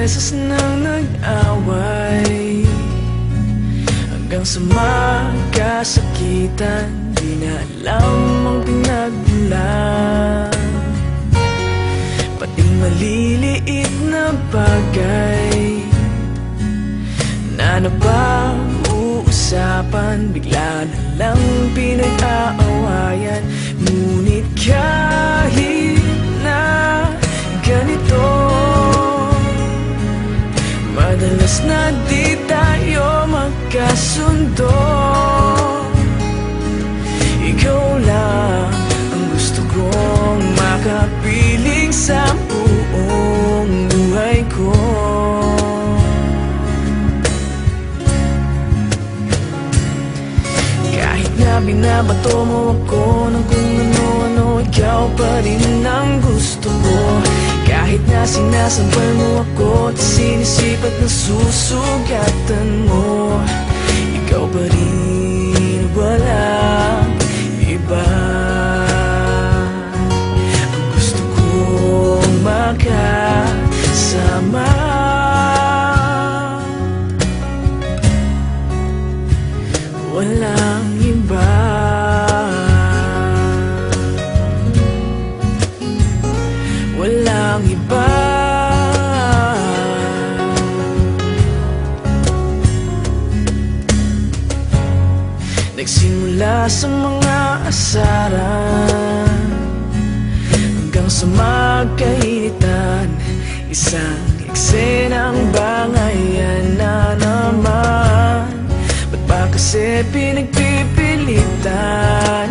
beses nang nag-away, hanggang sa magkasakitan. Di na alam ang pinagmulan, pati maliliit na bagay na napag-uusapan, bigla na lang pinag-aawayan. Ngunit kahit na ganito, madalas na di tayo magkasundo. Ikaw lang ang gusto kong makapiling sa buong buhay ko. Kahit na binabato mo ako ng kung ano-ano, ikaw pa rin ang gusto ko. Kahit na sinasampal mo ako at sinisipat na susugatan mo, ikaw pa rin, walang iba. Ang gusto kong makasama, walang iba. Walang iba. Nagsimula sa mga asaran hanggang sa magkainitan, isang eksenang bangayan na naman. Ba't ba kasi pinagpipilitan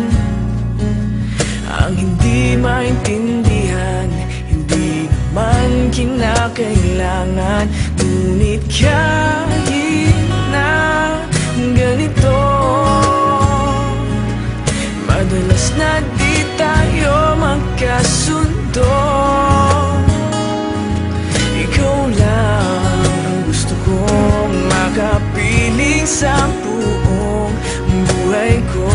ang hindi maintindihan? Hindi naman kinakailangan. Ngunit kahit na ganito, madalas na di tayo magkasundo. Ikaw lang ang gusto kong makapiling sa buong buhay ko.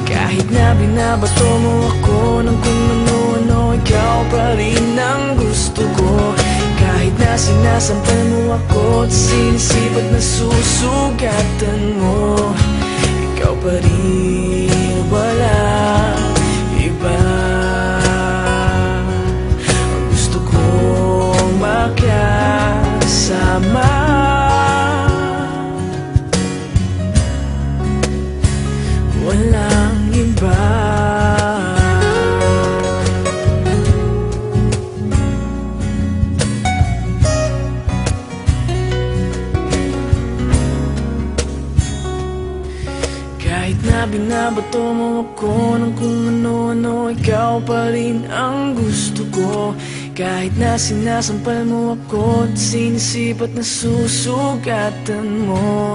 Kahit na binabato mo ako ng kung ano-ano, ikaw pa rin ang gusto ko. Kahit na sinasampal mo ako at sinisipat na susugatan mo, ikaw pa rin, walang iba. Ang gusto kong makasama, walang iba. Kahit na binabato mo ako ng kung ano-ano, ikaw pa rin ang gusto ko. Kahit na sinasampal mo ako at sinisipat na susugatan mo,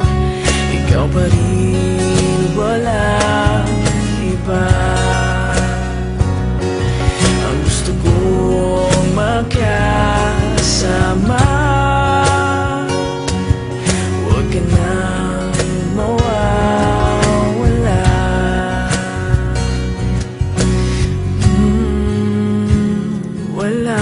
ikaw pa rin, walang iba. Ang gusto kong makasama, huwag ka nang mawawala. Wala